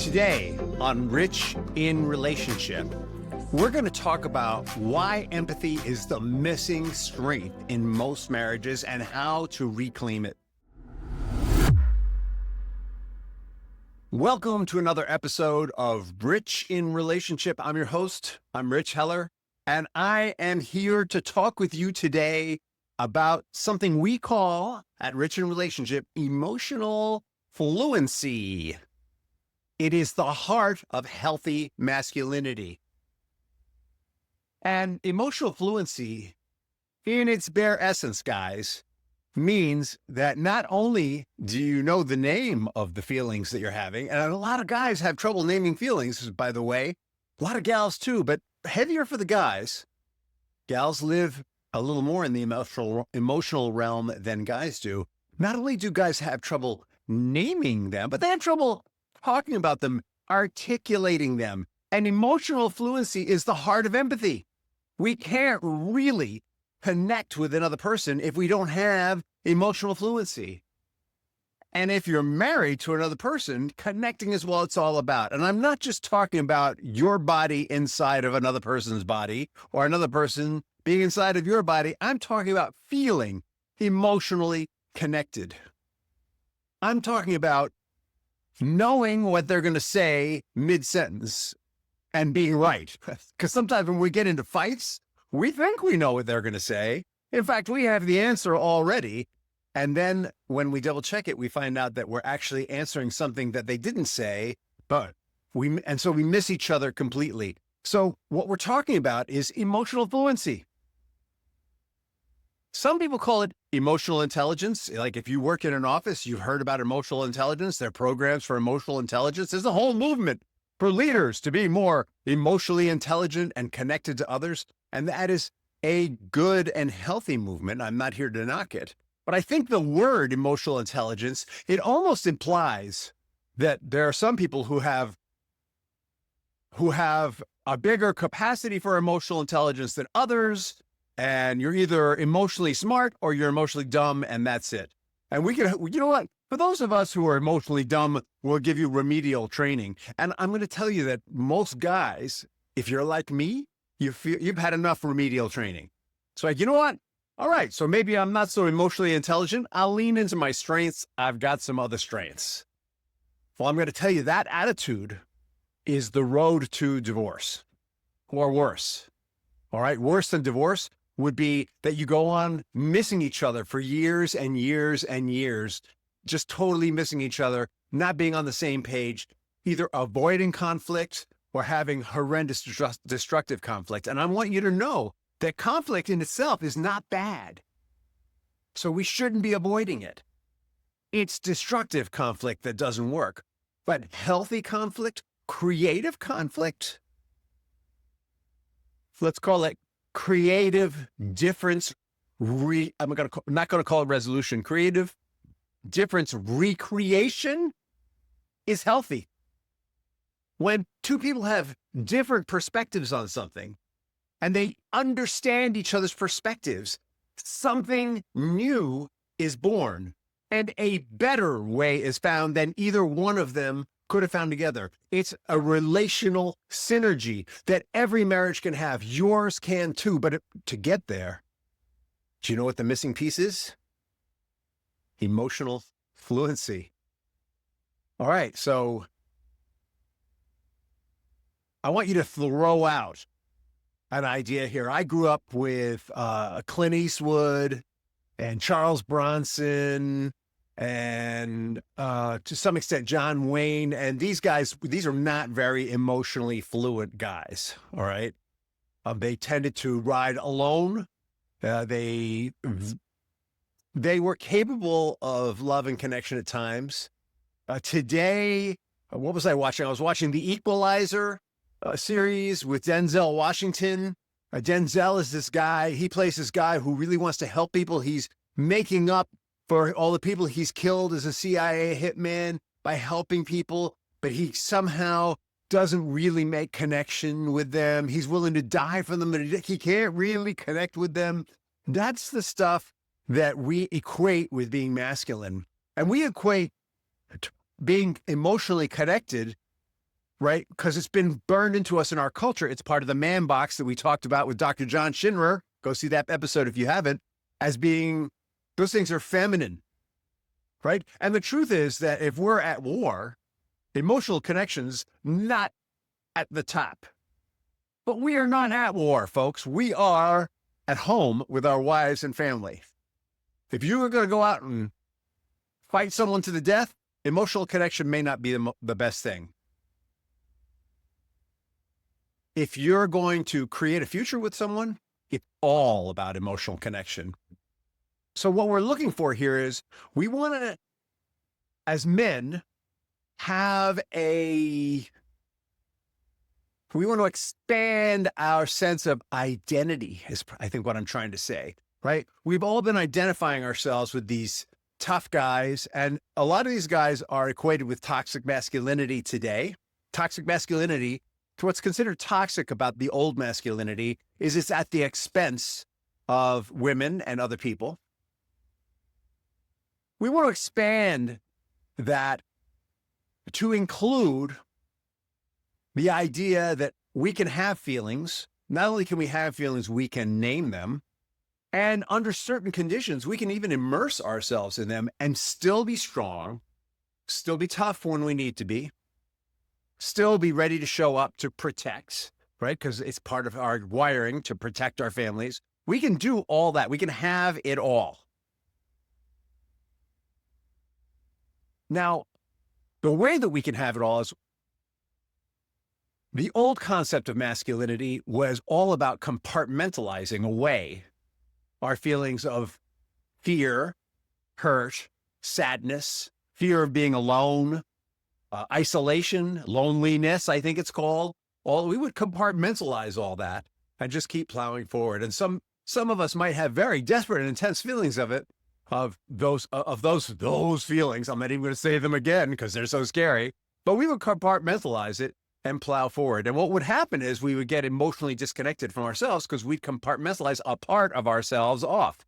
Today on Rich in Relationship, we're going to talk about why empathy is the missing strength in most marriages and how to reclaim it. Welcome to another episode of Rich in Relationship. I'm your host. I'm Rich Heller, and I am here to talk with you today about something we call at Rich in Relationship emotional fluency. It is the heart of healthy masculinity. And emotional fluency, in its bare essence, guys, means that not only do you know the name of the feelings that you're having, and a lot of guys have trouble naming feelings, by the way, a lot of gals too, but heavier for the guys. Gals live a little more in the emotional realm than guys do. Not only do guys have trouble naming them, but they have trouble talking about them, articulating them. And emotional fluency is the heart of empathy. We can't really connect with another person if we don't have emotional fluency. And if you're married to another person, connecting is what it's all about. And I'm not just talking about your body inside of another person's body or another person being inside of your body. I'm talking about feeling emotionally connected. I'm talking about knowing what they're going to say mid-sentence and being right. Because sometimes when we get into fights, we think we know what they're going to say. In fact, we have the answer already. And then when we double check it, we find out that we're actually answering something that they didn't say, so we miss each other completely. So what we're talking about is emotional fluency. Some people call it emotional intelligence. Like if you work in an office, you've heard about emotional intelligence. There are programs for emotional intelligence. There's a whole movement for leaders to be more emotionally intelligent and connected to others. And that is a good and healthy movement. I'm not here to knock it. But I think the word emotional intelligence, it almost implies that there are some people who have a bigger capacity for emotional intelligence than others. And you're either emotionally smart or you're emotionally dumb, and that's it. And we can, you know what? For those of us who are emotionally dumb, we'll give you remedial training. And I'm going to tell you that most guys, if you're like me, you've had enough remedial training. So like, you know what? All right, so maybe I'm not so emotionally intelligent. I'll lean into my strengths. I've got some other strengths. Well, I'm going to tell you that attitude is the road to divorce or worse. All right, worse than divorce would be that you go on missing each other for years and years and years, just totally missing each other, not being on the same page, either avoiding conflict or having horrendous destructive conflict. And I want you to know that conflict in itself is not bad. So we shouldn't be avoiding it. It's destructive conflict that doesn't work. But healthy conflict, creative conflict, let's call it creative difference. I'm not going to call it resolution. Creative difference recreation is healthy. When two people have different perspectives on something and they understand each other's perspectives, something new is born and a better way is found than either one of them could have found together. It's a relational synergy that every marriage can have. Yours can too, but to get there, do you know what the missing piece is? Emotional fluency. All right, so I want you to throw out an idea here. I grew up with Clint Eastwood and Charles Bronson and to some extent, John Wayne. And these guys, these are not very emotionally fluent guys, all right? They tended to ride alone. They were capable of love and connection at times. Today, what was I watching? I was watching The Equalizer series with Denzel Washington. Denzel is this guy. He plays this guy who really wants to help people. He's making up for all the people he's killed as a CIA hitman by helping people, but he somehow doesn't really make connection with them. He's willing to die for them, but he can't really connect with them. That's the stuff that we equate with being masculine. And we equate being emotionally connected right? Because it's been burned into us in our culture. It's part of the man box that we talked about with Dr. John Schindler. Go see that episode if you haven't, as being, those things are feminine, right? And the truth is that if we're at war, emotional connections not at the top. But we are not at war, folks. We are at home with our wives and family. If you are going to go out and fight someone to the death, emotional connection may not be the best thing. If you're going to create a future with someone, it's all about emotional connection. So what we're looking for here is we want to, as men, we want to expand our sense of identity, is I think what I'm trying to say, right? We've all been identifying ourselves with these tough guys, and a lot of these guys are equated with toxic masculinity today. Toxic masculinity, to what's considered toxic about the old masculinity, is it's at the expense of women and other people. We want to expand that to include the idea that we can have feelings. Not only can we have feelings, we can name them. And under certain conditions, we can even immerse ourselves in them and still be strong, still be tough when we need to be, still be ready to show up to protect, right? Because it's part of our wiring to protect our families. We can do all that. We can have it all. Now, the way that we can have it all is, the old concept of masculinity was all about compartmentalizing away our feelings of fear, hurt, sadness, fear of being alone, isolation, loneliness, I think it's called. We would compartmentalize all that and just keep plowing forward. And some of us might have very desperate and intense feelings of it, of those feelings. I'm not even going to say them again because they're so scary, but we would compartmentalize it and plow forward. And what would happen is we would get emotionally disconnected from ourselves because we'd compartmentalize a part of ourselves off.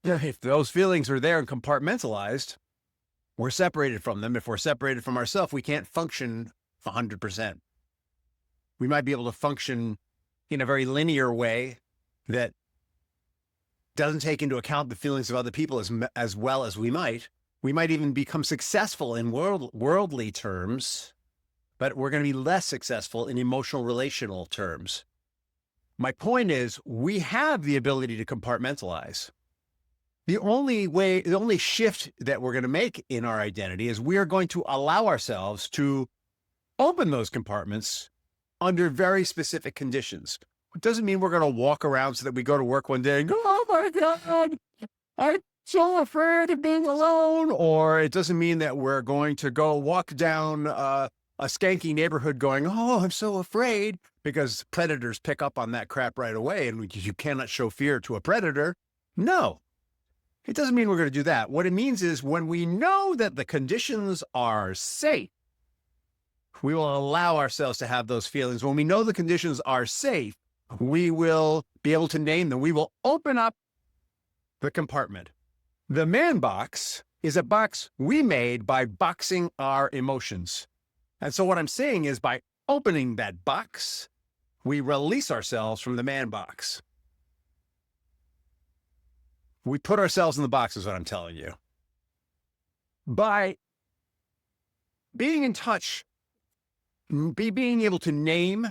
If those feelings are there and compartmentalized, we're separated from them. If we're separated from ourselves, we can't function 100%. We might be able to function in a very linear way that doesn't take into account the feelings of other people as well as we might. We might even become successful in worldly terms, but we're going to be less successful in emotional relational terms. My point is, we have the ability to compartmentalize. The only shift that we're going to make in our identity is we are going to allow ourselves to open those compartments under very specific conditions. It doesn't mean we're going to walk around so that we go to work one day and go, oh my God, I'm so afraid of being alone. Or it doesn't mean that we're going to go walk down a skanky neighborhood going, oh, I'm so afraid, because predators pick up on that crap right away and you cannot show fear to a predator. No, it doesn't mean we're going to do that. What it means is when we know that the conditions are safe, we will allow ourselves to have those feelings. When we know the conditions are safe, we will be able to name them. We will open up the compartment. The man box is a box we made by boxing our emotions. And so what I'm saying is, by opening that box, we release ourselves from the man box. We put ourselves in the box is what I'm telling you. By being in touch, being able to name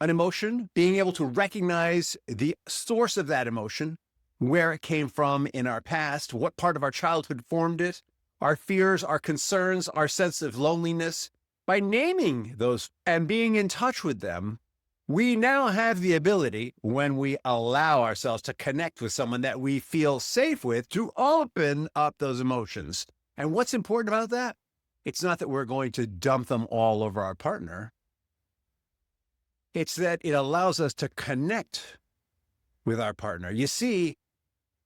an emotion, being able to recognize the source of that emotion, where it came from in our past, what part of our childhood formed it, our fears, our concerns, our sense of loneliness. By naming those and being in touch with them, we now have the ability, when we allow ourselves to connect with someone that we feel safe with, to open up those emotions. And what's important about that? It's not that we're going to dump them all over our partner. It's that it allows us to connect with our partner. You see,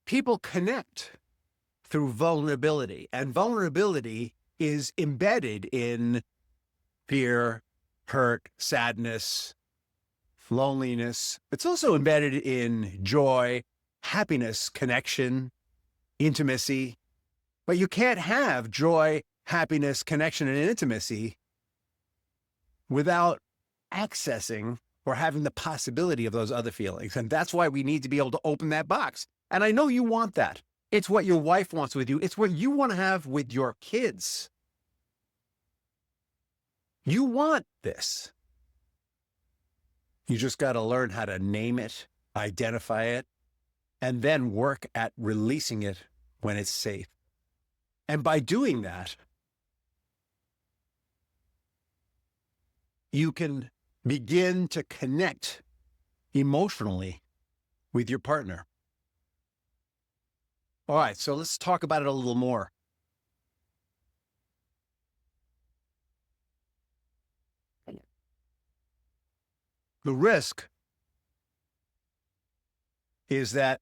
people connect through vulnerability, and vulnerability is embedded in fear, hurt, sadness, loneliness. It's also embedded in joy, happiness, connection, intimacy. But you can't have joy, happiness, connection, and intimacy without accessing or having the possibility of those other feelings. And that's why we need to be able to open that box. And I know you want that. It's what your wife wants with you. It's what you want to have with your kids. You want this. You just got to learn how to name it, identify it, and then work at releasing it when it's safe. And by doing that, you can begin to connect emotionally with your partner. All right, so let's talk about it a little more. The risk is that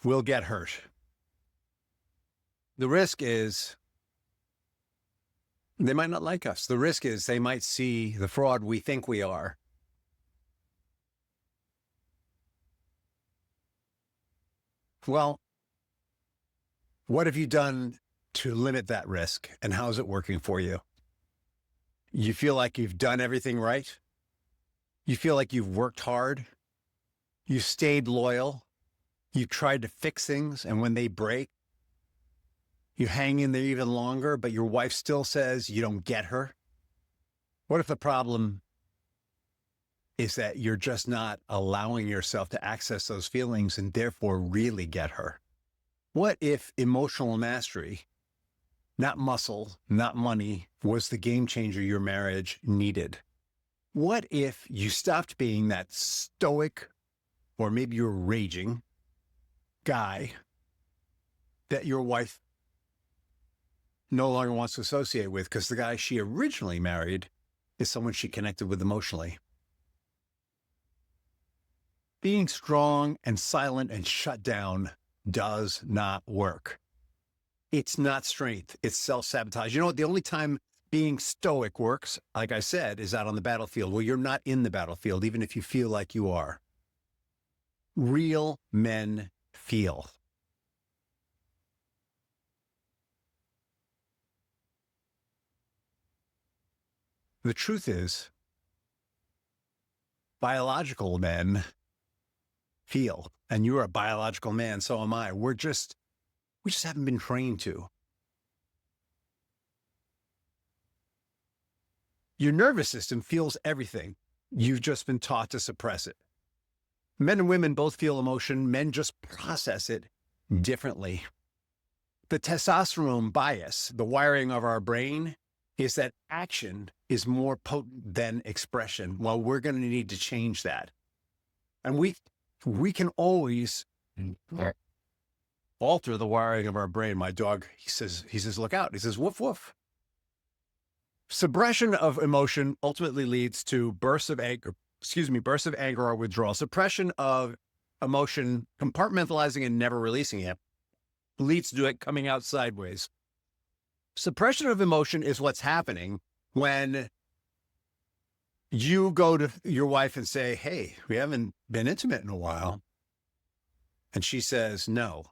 we'll get hurt. The risk is they might not like us. The risk is they might see the fraud we think we are. Well, what have you done to limit that risk, and how's it working for you? You feel like you've done everything right? You feel like you've worked hard? You stayed loyal? You've tried to fix things, and when they break, you hang in there even longer, but your wife still says you don't get her? What if the problem is that you're just not allowing yourself to access those feelings and therefore really get her? What if emotional mastery, not muscle, not money, was the game changer your marriage needed? What if you stopped being that stoic, or maybe you're raging guy that your wife no longer wants to associate with because the guy she originally married is someone she connected with emotionally? Being strong and silent and shut down does not work. It's not strength. It's self-sabotage. You know what? The only time being stoic works, like I said, is out on the battlefield. Well, you're not in the battlefield, even if you feel like you are. Real men feel. The truth is, biological men feel, and you're a biological man, so am I. We just haven't been trained to. Your nervous system feels everything. You've just been taught to suppress it. Men and women both feel emotion. Men just process it differently. The testosterone bias, the wiring of our brain, is that action is more potent than expression. Well, we're going to need to change that. And we can always alter the wiring of our brain. My dog, he says, look out. He says, woof, woof. Suppression of emotion ultimately leads to bursts of anger or withdrawal. Suppression of emotion, compartmentalizing and never releasing it, leads to it coming out sideways. Suppression of emotion is what's happening when you go to your wife and say, hey, we haven't been intimate in a while. And she says, no,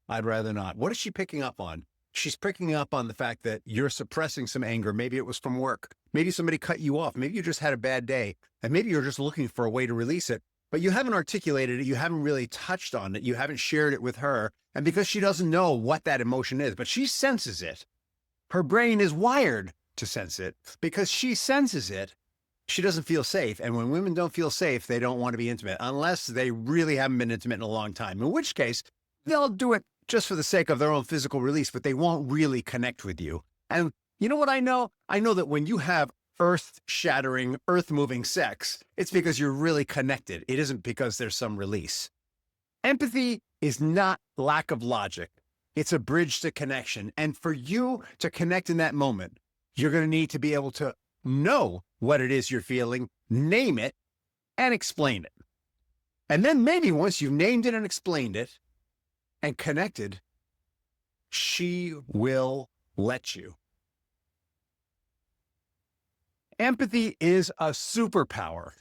I'd rather not. What is she picking up on? She's picking up on the fact that you're suppressing some anger. Maybe it was from work. Maybe somebody cut you off. Maybe you just had a bad day. And maybe you're just looking for a way to release it. But you haven't articulated it. You haven't really touched on it. You haven't shared it with her. And because she doesn't know what that emotion is, but she senses it. Her brain is wired to sense it. Because she senses it, she doesn't feel safe. And when women don't feel safe, they don't want to be intimate unless they really haven't been intimate in a long time, in which case they'll do it just for the sake of their own physical release, but they won't really connect with you. And you know what I know? I know that when you have earth-shattering, earth-moving sex, it's because you're really connected. It isn't because there's some release. Empathy is not lack of logic. It's a bridge to connection. And for you to connect in that moment, you're going to need to be able to know what it is you're feeling, name it, and explain it. And then maybe once you've named it and explained it and connected, she will let you. Empathy is a superpower.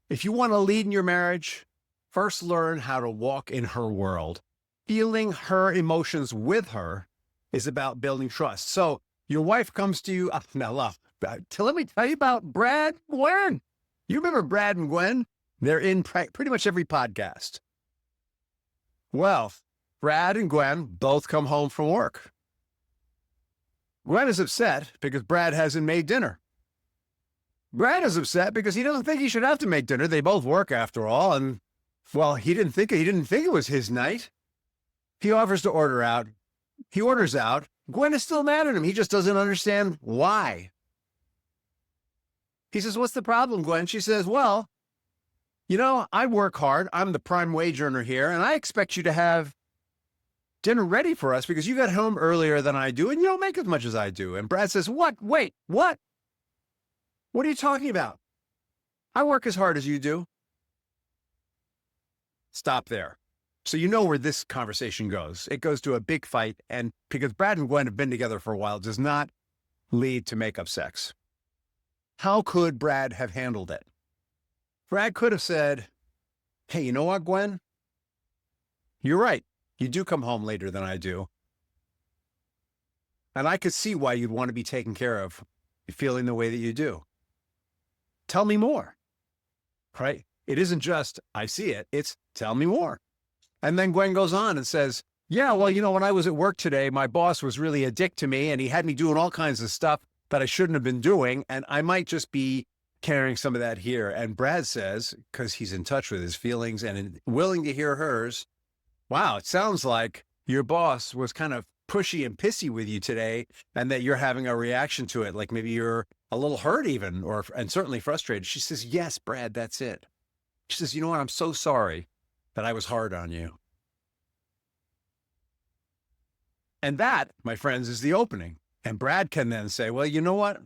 If you want to lead in your marriage, first learn how to walk in her world, feeling her emotions with her is about building trust. So your wife comes to you. Now, love, let me tell you about Brad and Gwen. You remember Brad and Gwen? They're in pretty much every podcast. Well, Brad and Gwen both come home from work. Gwen is upset because Brad hasn't made dinner. Brad is upset because he doesn't think he should have to make dinner. They both work after all. And well, he didn't think it was his night. He offers to order out. He orders out. Gwen is still mad at him. He just doesn't understand why. He says, "What's the problem, Gwen?" She says, "Well, I work hard. I'm the prime wage earner here, and I expect you to have dinner ready for us because you got home earlier than I do, and you don't make as much as I do." And Brad says, "What? Wait, what? What are you talking about? I work as hard as you do." Stop there. So you know where this conversation goes. It goes to a big fight, and because Brad and Gwen have been together for a while, does not lead to makeup sex. How could Brad have handled it? Brad could have said, "Hey, you know what, Gwen? You're right. You do come home later than I do. And I could see why you'd want to be taken care of, feeling the way that you do. Tell me more." Right? It isn't just, "I see it." It's, "Tell me more." And then Gwen goes on and says, "Yeah, well, when I was at work today, my boss was really a dick to me, and he had me doing all kinds of stuff that I shouldn't have been doing, and I might just be carrying some of that here." And Brad says, because he's in touch with his feelings and willing to hear hers, "Wow, it sounds like your boss was kind of pushy and pissy with you today, and that you're having a reaction to it, like maybe you're a little hurt even, and certainly frustrated." She says, "Yes, Brad, that's it." She says, "You know what? I'm so sorry that I was hard on you." And that, my friends, is the opening. And Brad can then say, "Well, you know what?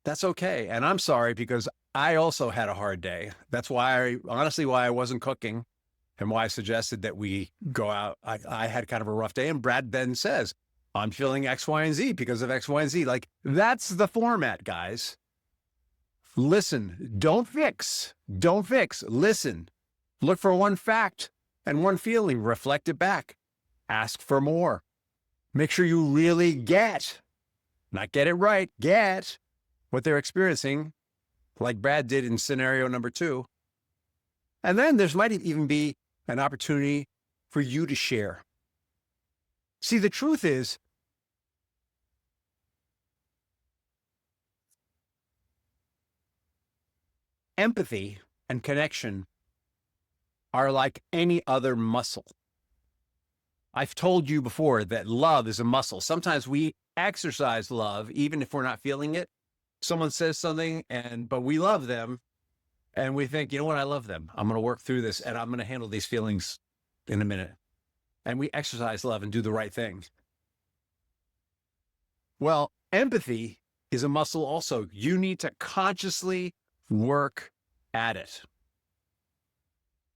That's okay. And I'm sorry because I also had a hard day. That's why I wasn't cooking and why I suggested that we go out. I had kind of a rough day." And Brad then says, "I'm feeling X, Y, and Z because of X, Y, and Z." Like, that's the format, guys. Listen, don't fix, listen. Look for one fact and one feeling, reflect it back, ask for more. Make sure you really not get it right, get what they're experiencing, like Brad did in scenario number 2. And then there might even be an opportunity for you to share. See, the truth is, empathy and connection are like any other muscle. I've told you before that love is a muscle. Sometimes we exercise love, even if we're not feeling it. Someone says something, but we love them, and we think, "You know what? I love them. I'm going to work through this, and I'm going to handle these feelings in a minute." And we exercise love and do the right thing. Well, empathy is a muscle also. You need to consciously work at it.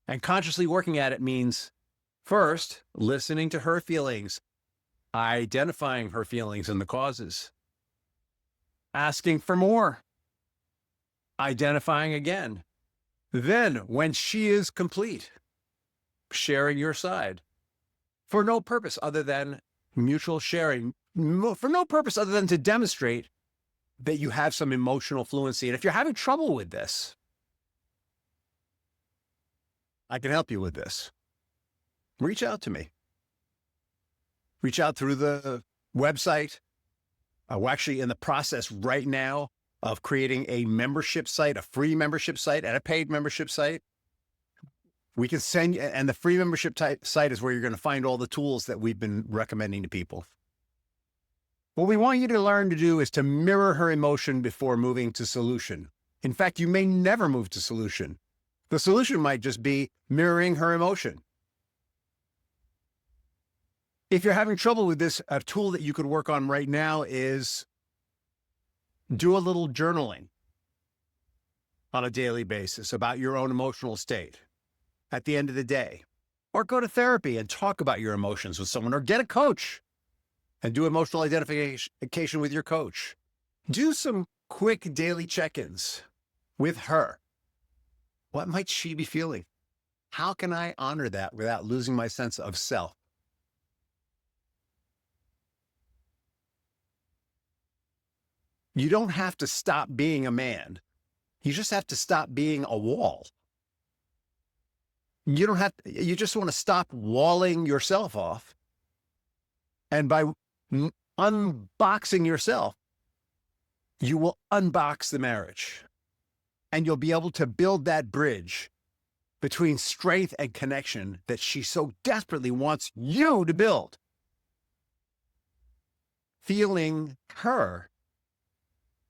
And consciously working at it means, first, listening to her feelings, identifying her feelings and the causes, asking for more, identifying again. Then, when she is complete, sharing your side for no purpose other than mutual sharing, for no purpose other than to demonstrate that you have some emotional fluency. And if you're having trouble with this, I can help you with this. Reach out to me. Reach out through the website. We're actually in the process right now of creating a membership site, a free membership site and a paid membership site. We can send you, and the free membership site is where you're going to find all the tools that we've been recommending to people. What we want you to learn to do is to mirror her emotion before moving to solution. In fact, you may never move to solution. The solution might just be mirroring her emotion. If you're having trouble with this, a tool that you could work on right now is do a little journaling on a daily basis about your own emotional state at the end of the day. Or go to therapy and talk about your emotions with someone, or get a coach and do emotional identification with your coach. Do some quick daily check-ins with her. What might she be feeling? How can I honor that without losing my sense of self? You don't have to stop being a man. You just have to stop being a wall. You just want to stop walling yourself off. And by unboxing yourself, you will unbox the marriage. And you'll be able to build that bridge between strength and connection that she so desperately wants you to build. Feeling her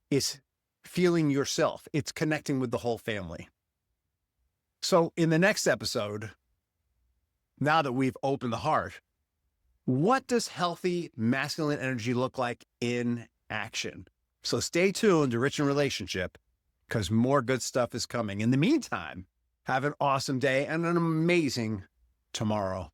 is feeling yourself. It's connecting with the whole family. So in the next episode, now that we've opened the heart, what does healthy masculine energy look like in action? So stay tuned to Rich in Relationship, because more good stuff is coming. In the meantime, have an awesome day and an amazing tomorrow.